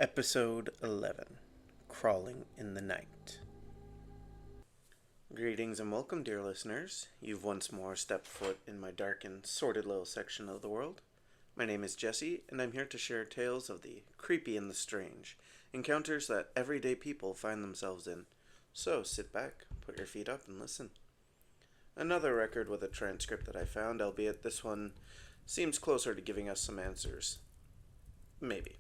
Episode 11, Crawling in the Night. Greetings and welcome, dear listeners. You've once more stepped foot in my dark and sordid little section of the world. My name is Jessi, and I'm here to share tales of the creepy and the strange, encounters that everyday people find themselves in. So sit back, put your feet up, and listen. Another record with a transcript that I found, albeit this one seems closer to giving us some answers. Maybe.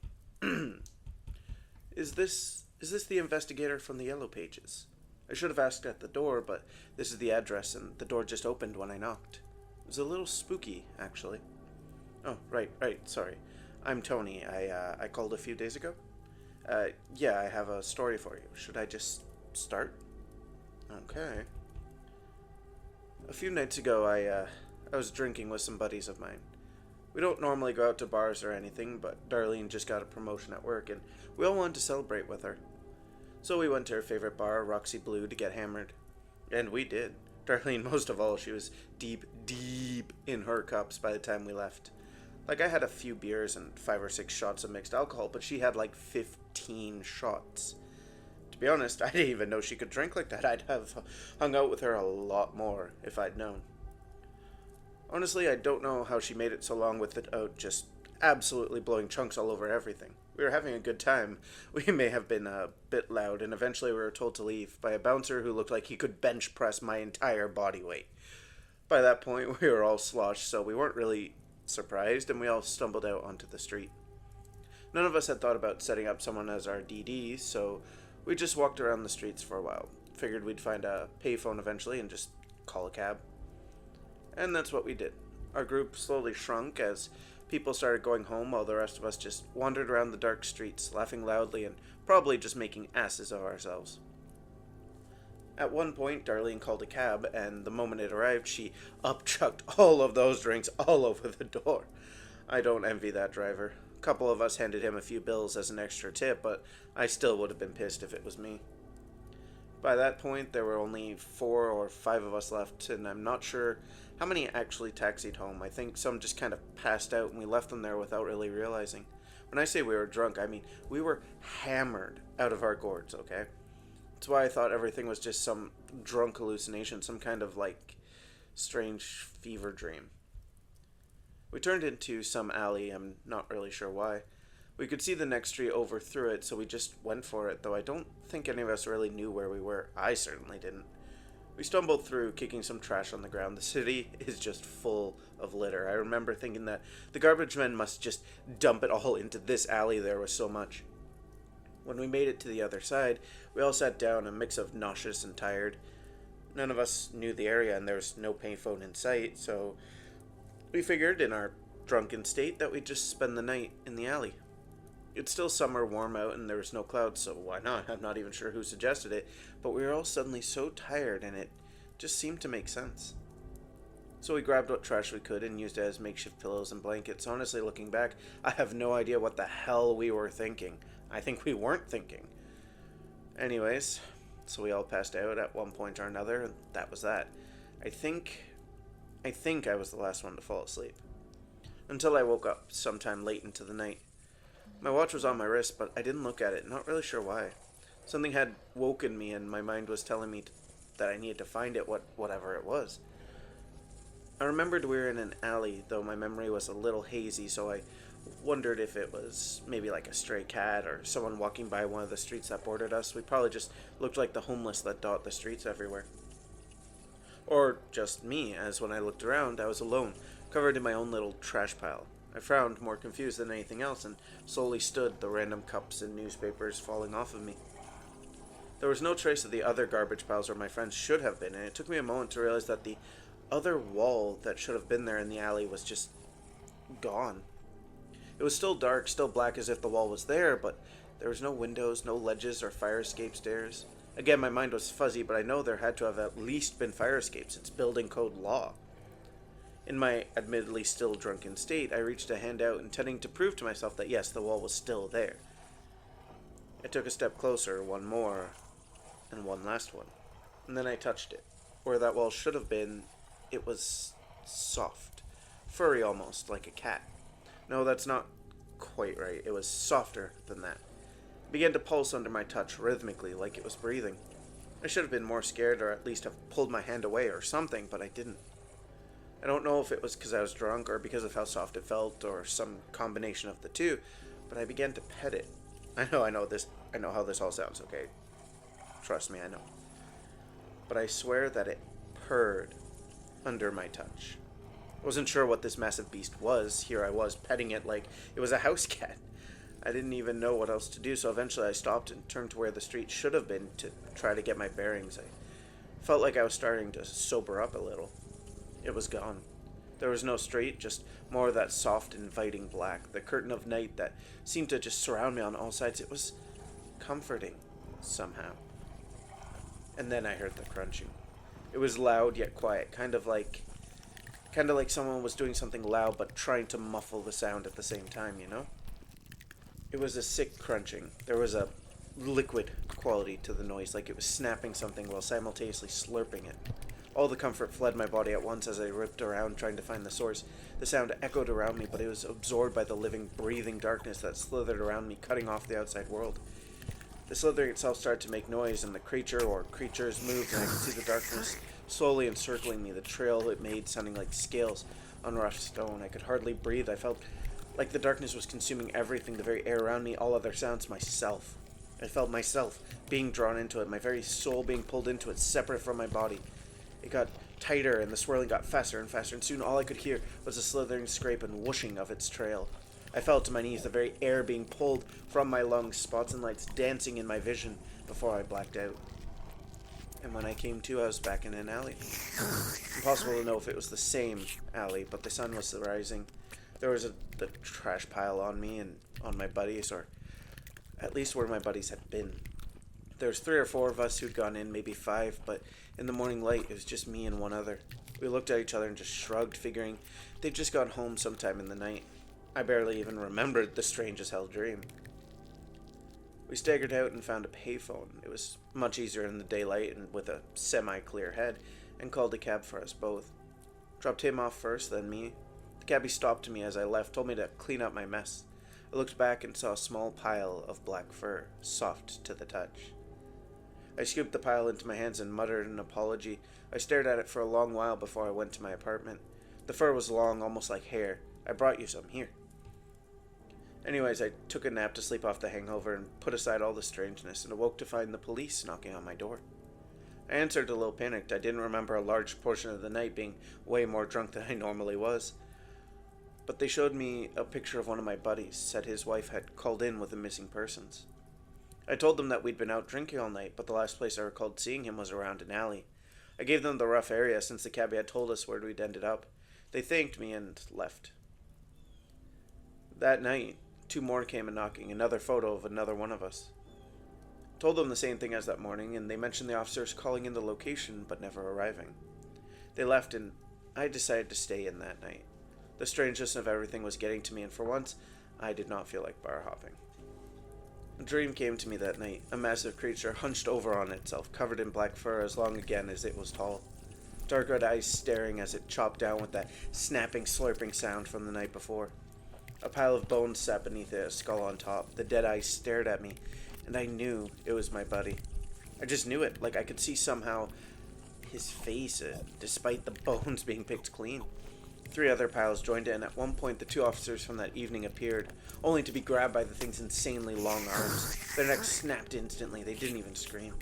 Is this the investigator from the Yellow Pages? I should have asked at the door, but this is the address, and the door just opened when I knocked. It was a little spooky, actually. Oh, right, sorry. I'm Tony. I called a few days ago. Yeah, I have a story for you. Should I just start? Okay. A few nights ago, I was drinking with some buddies of mine. We don't normally go out to bars or anything, but Darlene just got a promotion at work, and we all wanted to celebrate with her. So we went to her favorite bar, Roxy Blue, to get hammered. And we did. Darlene, most of all, she was deep in her cups by the time we left. Like, I had a few beers and 5 or 6 shots of mixed alcohol, but she had like 15 shots. To be honest, I didn't even know she could drink like that. I'd have hung out with her a lot more if I'd known. Honestly, I don't know how she made it so long without just absolutely blowing chunks all over everything. We were having a good time. We may have been a bit loud, and eventually we were told to leave by a bouncer who looked like he could bench press my entire body weight. By that point, we were all sloshed, so we weren't really surprised, and we all stumbled out onto the street. None of us had thought about setting up someone as our DD, so we just walked around the streets for a while. Figured we'd find a payphone eventually and just call a cab. And that's what we did. Our group slowly shrunk as people started going home while the rest of us just wandered around the dark streets, laughing loudly and probably just making asses of ourselves. At one point, Darlene called a cab, and the moment it arrived, she upchucked all of those drinks all over the door. I don't envy that driver. A couple of us handed him a few bills as an extra tip, but I still would have been pissed if it was me. By that point, there were only 4 or 5 of us left, and I'm not sure how many actually taxied home. I think some just kind of passed out, and we left them there without really realizing. When I say we were drunk, I mean we were hammered out of our gourds, okay? That's why I thought everything was just some drunk hallucination, some kind of, strange fever dream. We turned into some alley, I'm not really sure why. We could see the next street over through it, so we just went for it, though I don't think any of us really knew where we were. I certainly didn't. We stumbled through, kicking some trash on the ground. The city is just full of litter. I remember thinking that the garbage men must just dump it all into this alley. There was so much. When we made it to the other side, we all sat down, a mix of nauseous and tired. None of us knew the area, and there was no payphone in sight, so we figured, in our drunken state, that we'd just spend the night in the alley. It's still summer, warm out, and there was no clouds, so why not? I'm not even sure who suggested it, but we were all suddenly so tired, and it just seemed to make sense. So we grabbed what trash we could and used it as makeshift pillows and blankets. Honestly, looking back, I have no idea what the hell we were thinking. I think we weren't thinking. Anyways, so we all passed out at one point or another, and that was that. I think I was the last one to fall asleep. Until I woke up sometime late into the night. My watch was on my wrist, but I didn't look at it, not really sure why. Something had woken me, and my mind was telling me that I needed to find it, whatever it was. I remembered we were in an alley, though my memory was a little hazy, so I wondered if it was maybe like a stray cat or someone walking by one of the streets that bordered us. We probably just looked like the homeless that dot the streets everywhere. Or just me, as when I looked around, I was alone, covered in my own little trash pile. I frowned, more confused than anything else, and slowly stood, the random cups and newspapers falling off of me. There was no trace of the other garbage piles where my friends should have been, and it took me a moment to realize that the other wall that should have been there in the alley was just gone. It was still dark, still black as if the wall was there, but there was no windows, no ledges or fire escape stairs. Again, my mind was fuzzy, but I know there had to have at least been fire escapes. It's building code law. In my admittedly still drunken state, I reached a hand out, intending to prove to myself that yes, the wall was still there. I took a step closer, one more, and one last one. And then I touched it. Where that wall should have been, it was soft. Furry almost, like a cat. No, that's not quite right. It was softer than that. began to pulse under my touch rhythmically like it was breathing. I should have been more scared or at least have pulled my hand away or something, but I didn't. I don't know if it was because I was drunk or because of how soft it felt or some combination of the two, but I began to pet it. I know how this all sounds, okay? Trust me, I know. But I swear that it purred under my touch. I wasn't sure what this massive beast was. Here I was petting it like it was a house cat. I didn't even know what else to do, so eventually I stopped and turned to where the street should have been to try to get my bearings. I felt like I was starting to sober up a little. It was gone. There was no street, just more of that soft, inviting black, the curtain of night that seemed to just surround me on all sides. It was comforting, somehow. And then I heard the crunching. It was loud yet quiet, kind of like someone was doing something loud but trying to muffle the sound at the same time, you know? It was a sick crunching. There was a liquid quality to the noise, like it was snapping something while simultaneously slurping it. All the comfort fled my body at once as I ripped around trying to find the source. The sound echoed around me, but it was absorbed by the living, breathing darkness that slithered around me, cutting off the outside world. The slithering itself started to make noise, and the creature or creatures moved, and I could see the darkness slowly encircling me, the trail it made sounding like scales on rough stone. I could hardly breathe. I felt like the darkness was consuming everything, the very air around me, all other sounds, myself. I felt myself being drawn into it, my very soul being pulled into it, separate from my body. It got tighter, and the swirling got faster and faster, and soon all I could hear was the slithering scrape and whooshing of its trail. I fell to my knees, the very air being pulled from my lungs, spots and lights dancing in my vision before I blacked out. And when I came to, I was back in an alley. Impossible to know if it was the same alley, but the sun was rising. There was the trash pile on me and on my buddies, or at least where my buddies had been. There was 3 or 4 of us who'd gone in, maybe 5, but in the morning light, it was just me and one other. We looked at each other and just shrugged, figuring they'd just gone home sometime in the night. I barely even remembered the strange as hell dream. We staggered out and found a payphone. It was much easier in the daylight and with a semi-clear head, and called a cab for us both. Dropped him off first, then me. The cabbie stopped me as I left, told me to clean up my mess. I looked back and saw a small pile of black fur, soft to the touch. I scooped the pile into my hands and muttered an apology. I stared at it for a long while before I went to my apartment. The fur was long, almost like hair. I brought you some here. Anyways, I took a nap to sleep off the hangover and put aside all the strangeness and awoke to find the police knocking on my door. I answered a little panicked. I didn't remember a large portion of the night being way more drunk than I normally was. But they showed me a picture of one of my buddies, said his wife had called in with the missing persons. I told them that we'd been out drinking all night, but the last place I recalled seeing him was around an alley. I gave them the rough area since the cabbie had told us where we'd ended up. They thanked me and left. That night, 2 more came a knocking, another photo of another one of us. Told them the same thing as that morning, and they mentioned the officers calling in the location but never arriving. They left, and I decided to stay in that night. The strangeness of everything was getting to me, and for once, I did not feel like bar hopping. A dream came to me that night, a massive creature hunched over on itself, covered in black fur as long again as it was tall. Dark red eyes staring as it chopped down with that snapping, slurping sound from the night before. A pile of bones sat beneath it, a skull on top. The dead eyes stared at me, and I knew it was my buddy. I just knew it, like I could see somehow his face, despite the bones being picked clean. 3 other piles joined in, and at one point the 2 officers from that evening appeared, only to be grabbed by the thing's insanely long arms. Their necks snapped instantly. They didn't even scream.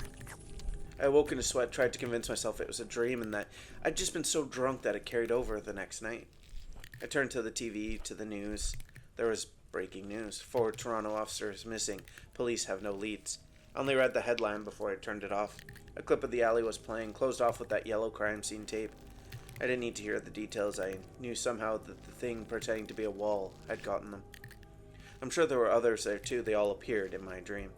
I awoke in a sweat, tried to convince myself it was a dream and that I'd just been so drunk that it carried over the next night. I turned to the TV, to the news. There was breaking news. 4 Toronto officers missing. Police have no leads. I only read the headline before I turned it off. A clip of the alley was playing, closed off with that yellow crime scene tape. I didn't need to hear the details. I knew somehow that the thing pretending to be a wall had gotten them. I'm sure there were others there too. They all appeared in my dream.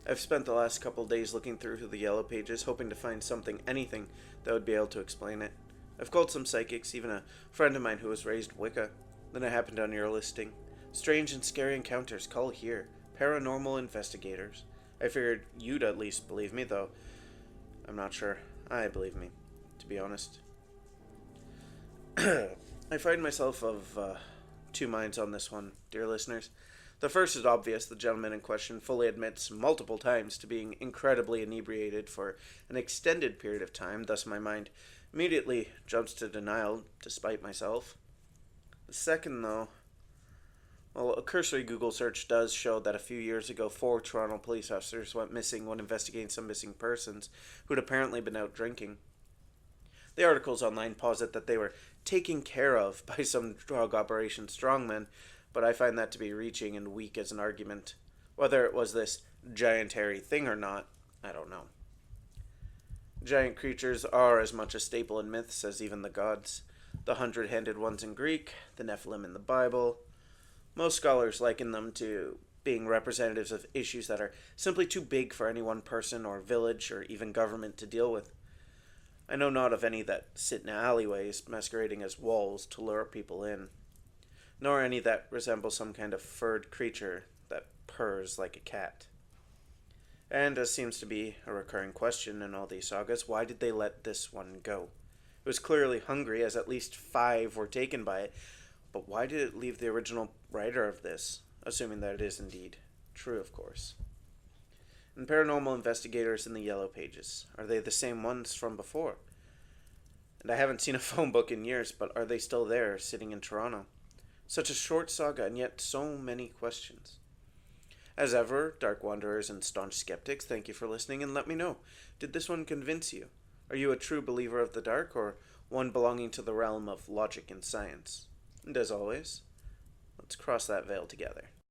I've spent the last couple days looking through the yellow pages, hoping to find something, anything, that would be able to explain it. I've called some psychics, even a friend of mine who was raised Wicca. Then I happened on your listing. Strange and scary encounters, call here. Paranormal investigators. I figured you'd at least believe me, though I'm not sure. I believe me, to be honest. I find myself of 2 minds on this one, dear listeners. The first is obvious. The gentleman in question fully admits multiple times to being incredibly inebriated for an extended period of time, thus my mind immediately jumps to denial, despite myself. The second, though, well, a cursory Google search does show that a few years ago, 4 Toronto police officers went missing when investigating some missing persons who'd apparently been out drinking. The articles online posit that they were taken care of by some drug operation strongmen, but I find that to be reaching and weak as an argument. Whether it was this giant hairy thing or not, I don't know. Giant creatures are as much a staple in myths as even the gods. The 100-handed ones in Greek, the Nephilim in the Bible. Most scholars liken them to being representatives of issues that are simply too big for any one person or village or even government to deal with. I know not of any that sit in alleyways masquerading as walls to lure people in, nor any that resemble some kind of furred creature that purrs like a cat. And as seems to be a recurring question in all these sagas, why did they let this one go? It was clearly hungry, as at least 5 were taken by it, but why did it leave the original writer of this, assuming that it is indeed true, of course? And paranormal investigators in the Yellow Pages, are they the same ones from before? And I haven't seen a phone book in years, but are they still there, sitting in Toronto? Such a short saga, and yet so many questions. As ever, Dark Wanderers and staunch skeptics, thank you for listening, and let me know, did this one convince you? Are you a true believer of the dark, or one belonging to the realm of logic and science? And as always, let's cross that veil together.